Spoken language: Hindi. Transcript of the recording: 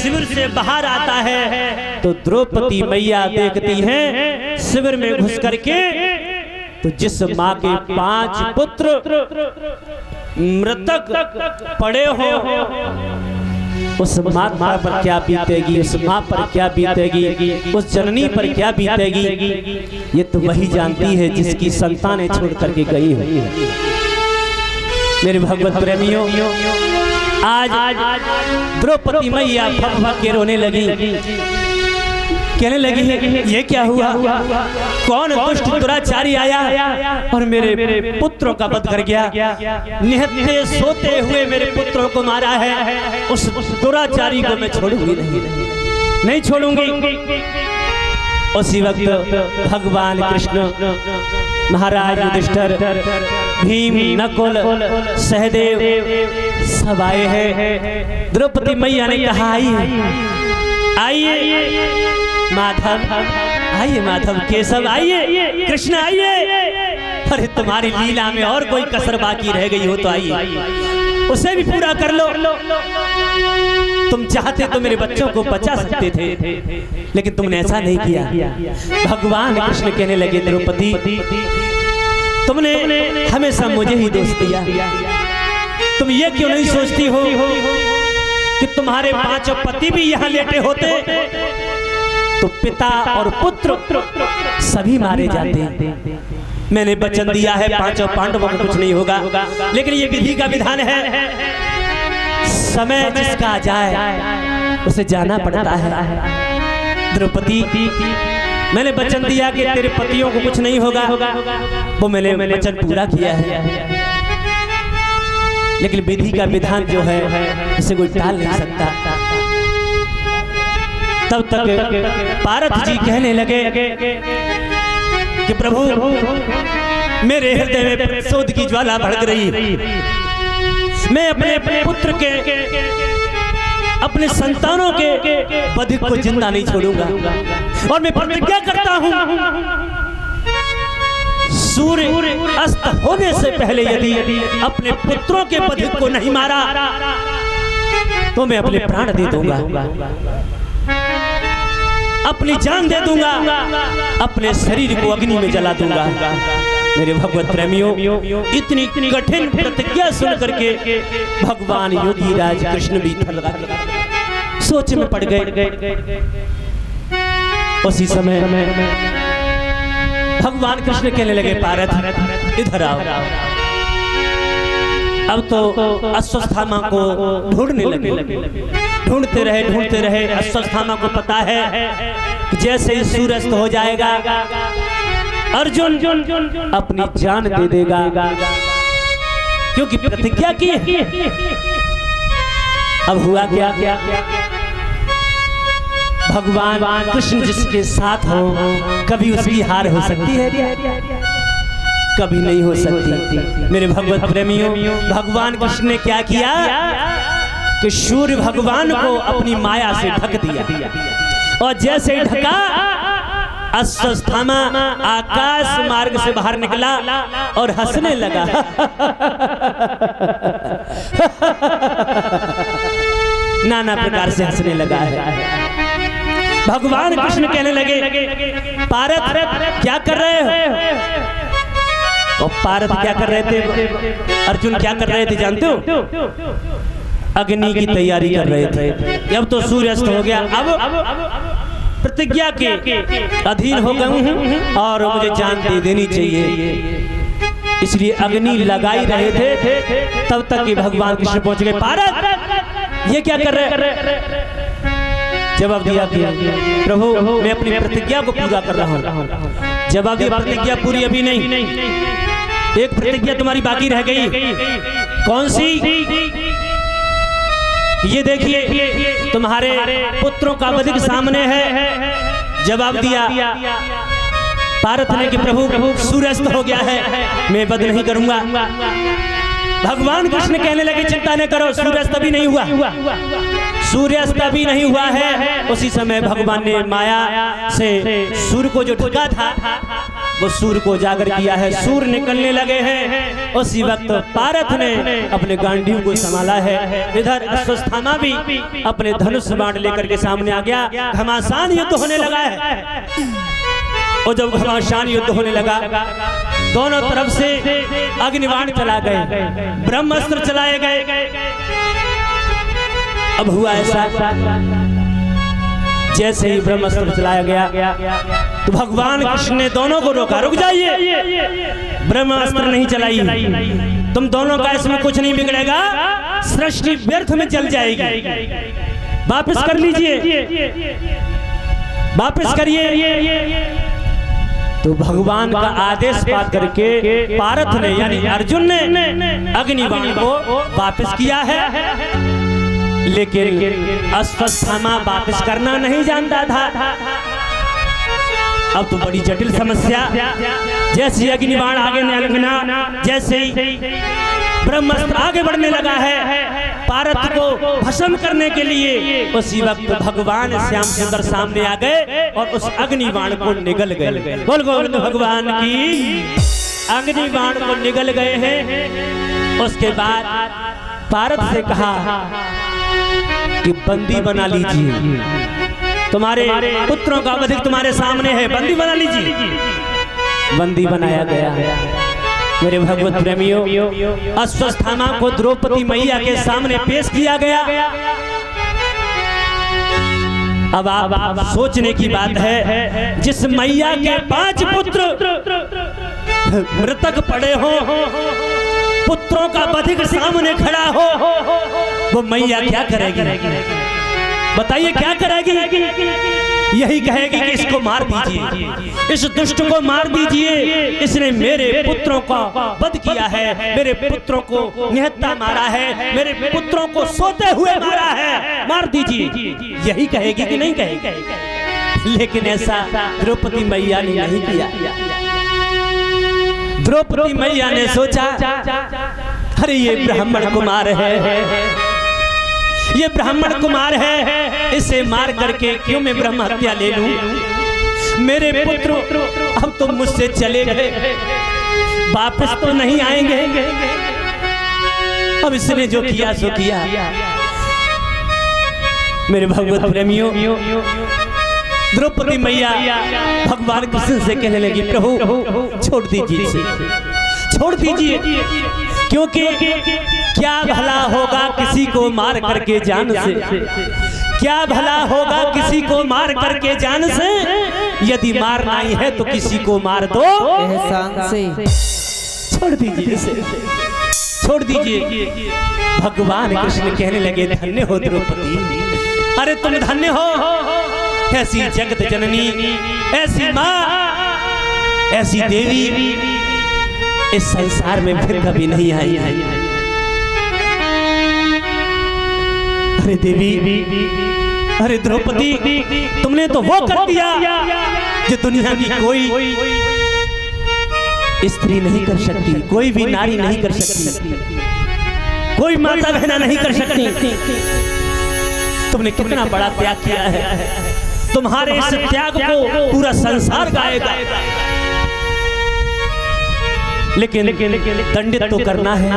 शिविर से बाहर आता है तो द्रौपदी मैया देखती हैं शिविर में घुस करके तो जिस माँ के 5 पुत्र मृतक पड़े हो उस माता पर क्या बीतेगी, उस माँ पर क्या बीतेगी, उस जननी पर क्या बीतेगी, ये तो वही जानती है जिसकी संतानें छोड़ करके गई है। मेरे भगवत प्रेमियों, आज द्रौपदी मैया भग भग के रोने लगी, कहने लगी ये क्या हुआ, कौन दुष्ट दुराचारी आया और मेरे पुत्रों का वध कर गया, निहत्थे सोते हुए मेरे पुत्रों को मारा है, उस दुराचारी को मैं छोड़ूंगी नहीं छोड़ूंगी। उसी वक्त भगवान कृष्ण, महाराज युधिष्ठिर, भीम, नकुल, सहदेव सब आए हैं। द्रौपदी मैया ने कहा आइए माधव, आइए माधव, केशव आइए, कृष्ण आइए। अरे तुम्हारी लीला में और कोई कसर बाकी रह गई हो तो आइए, उसे भी पूरा कर लो। तुम चाहते तो मेरे बच्चों को बचा सकते थे, लेकिन तुमने ऐसा नहीं किया। भगवान कृष्ण कहने लगे द्रौपदी, तुमने हमेशा मुझे ही दोष दिया। तुम ये क्यों नहीं सोचती हो कि तुम्हारे 5 पति भी यहाँ लेटे होते तो पिता और पुत्र सभी मारे जाते। मैंने वचन दिया है 5 पांडवों को कुछ नहीं होगा, लेकिन ये विधि का विधान है, समय जिसका जाए उसे जाना पड़ता है। द्रौपदी, मैंने वचन दिया कि तेरे पतियों को कुछ नहीं होगा, वो मैंने वचन पूरा किया है, लेकिन विधि का विधान जो है उसे कोई टाल नहीं सकता। तब तक पार्थ जी कहने लगे कि प्रभु, मेरे हृदय में प्रतिशोध की ज्वाला भड़क रही, मैं अपने पुत्र के, अपने संतानों के वध को जिंदा नहीं छोड़ूंगा, और मैं प्रतिज्ञा करता हूं सूर्य अस्त होने से पहले यदि अपने पुत्रों के वध को नहीं मारा तो मैं अपने प्राण दे दूंगा, अपनी जान दे दूंगा, अपने शरीर को अग्नि में जला दूंगा। मेरे भगवत प्रेमियों, इतनी कठिन प्रतिज्ञा सुन करके भगवान योगी राज कृष्ण भी सोच में पड़ गए। उसी समय भगवान कृष्ण कहने लगे, पार्थ इधर आओ। अब तो अश्वत्थामा को ढूंढने लगे, ढूंढते रहे। अश्वत्थामा को पता है कि जैसे ही सूरज हो जाएगा अर्जुन अपनी जान दे देगा, क्योंकि प्रतिज्ञा की है। अब हुआ क्या, भगवान कृष्ण जिसके साथ हो कभी उसकी हार हो सकती है क्या? कभी नहीं हो सकती। मेरे भगवत प्रेमियों, भगवान कृष्ण ने क्या किया कि सूर्य भगवान को अपनी माया से ढक दिया, और जैसे ही ढका अश्वत्थामा आकाश मार्ग से बाहर निकला और हंसने लगा। नाना प्रकार से हंसने लगा है। भगवान कृष्ण कहने लगे, पार्थ क्या कर रहे हो? और पार्थ क्या कर रहे थे, अर्जुन क्या कर रहे थे जानते हो? अग्नि की तैयारी कर रहे थे। अब तो सूर्यास्त हो गया, अब प्रतिज्ञा के अधीन हो गए हूं और मुझे जान दे देनी चाहिए, इसलिए अग्नि लगाई रहे थे। तब तक कि भगवान कृष्ण पहुंच गए। पार्थ ये क्या कर रहे? जवाब दिया, प्रभु मैं अपनी प्रतिज्ञा को पूरा कर रहा हूँ। जवाब दिया, प्रतिज्ञा पूरी अभी नहीं, एक प्रतिज्ञा तुम्हारी बाकी रह गई। कौन सी? ये देखिए तुम्हारे पुत्रों का वध सामने है। जवाब दिया पार्थ ने कि प्रभु सूर्यास्त हो गया है, मैं वध नहीं करूंगा। भगवान कृष्ण कहने लगे, चिंता न करो, सूर्यास्त अभी नहीं हुआ, सूर्यास्त अभी नहीं हुआ है। उसी समय भगवान ने माया से सूर्य को जो ढका था वो सूर्य को उजागर किया है, सूर्य निकलने लगे हैं। उसी वक्त पारथ ने अपने गांडीव को संभाला है। इधर अश्वत्थामा भी अपने धनुष बाण लेकर के सामने आ गया। घमासान युद्ध होने लगा है। और जब घमासान युद्ध होने लगा, दोनों तरफ से अग्निबाण चला गए, ब्रह्मास्त्र चलाए गए। अब हुआ ऐसा, जैसे ही ब्रह्मास्त्र चलाया गया तो भगवान कृष्ण ने दोनों को रोका, रुक जाइए, ब्रह्मास्त्र नहीं चलाइए, तुम दोनों का इसमें कुछ नहीं बिगड़ेगा, सृष्टि व्यर्थ में जल जाएगी, वापस कर लीजिए, वापस करिए। तो भगवान का आदेश पा करके पारथ ने यानी अर्जुन ने अग्निबाण को वापस किया है, लेकिन अश्वत्थामा वापस करना नहीं जानता था। अब तो बड़ी जटिल समस्या, जैसे अग्निबाण आगे लगना, जैसे ही ब्रह्मास्त्र आगे बढ़ने लगा है पारथ को भस्म करने के लिए, उसी वक्त भगवान श्याम सुंदर सामने आ गए और उस अग्निबाण को निगल गए। बोल गोविंद भगवान की, अग्निबाण को निगल गए हैं। उसके बाद पारथ से कहा कि बंदी बना लीजिए, तुम्हारे पुत्रों का वध तुम्हारे सामने है, बंदी बना लीजिए। बंदी बनाया गया। मेरे भगवत प्रेमियों, अश्वत्थामा को द्रौपदी मैया के सामने पेश किया गया। अब आप सोचने की बात है, जिस मैया के 5 पुत्र मृतक पड़े हो, पुत्रों का वध सामने खड़ा हो, वो मैया क्या करेगी? बताइए क्या करेगी? यही कहेगी कि इसको मार दीजिए, इस दुष्ट को मार दीजिए, इसने मेरे पुत्रों का वध किया है, मेरे पुत्रों को निहत्था मारा है, मेरे पुत्रों को सोते हुए मारा है, मार दीजिए। यही कहेगी कि नहीं कहेगी? लेकिन ऐसा द्रौपदी मैया ने नहीं किया। द्रौपदी मैया ने सोचा, अरे ये ब्राह्मण कुमार है, ये ब्राह्मण कुमार है, इसे मार करके क्यों मैं ब्रह्म हत्या ले लूं? मेरे पुत्र अब तो मुझसे चले गए, वापस तो नहीं आएंगे। अब इसने जो किया सो किया। मेरे भगवत प्रेमियों, द्रौपदी मैया भगवान कृष्ण से कहने लगी, प्रभु छोड़ दीजिए इसे, छोड़ दीजिए, क्योंकि क्या भला होगा किसी को मार करके जान से, क्या भला होगा किसी को मार करके जान से, यदि मारना ही है तो किसी को मार दो एहसान से। छोड़ दीजिए इसे, छोड़ दीजिए। भगवान कृष्ण कहने लगे, धन्य हो द्रौपदी, अरे तुम धन्य हो, ऐसी जगत जननी, ऐसी माँ, ऐसी देवी इस संसार में फिर कभी नहीं आई है। अरे देवी, अरे द्रौपदी, तुमने तो वो कर दिया जो दुनिया की कोई स्त्री नहीं कर सकती, कोई भी नारी नहीं कर सकती, कोई माता बहना नहीं कर सकती। तुमने कितना बड़ा त्याग किया है, तुम्हारे इस त्याग को पूरा संसार गाएगा। लेकिन दंडित तो करना है,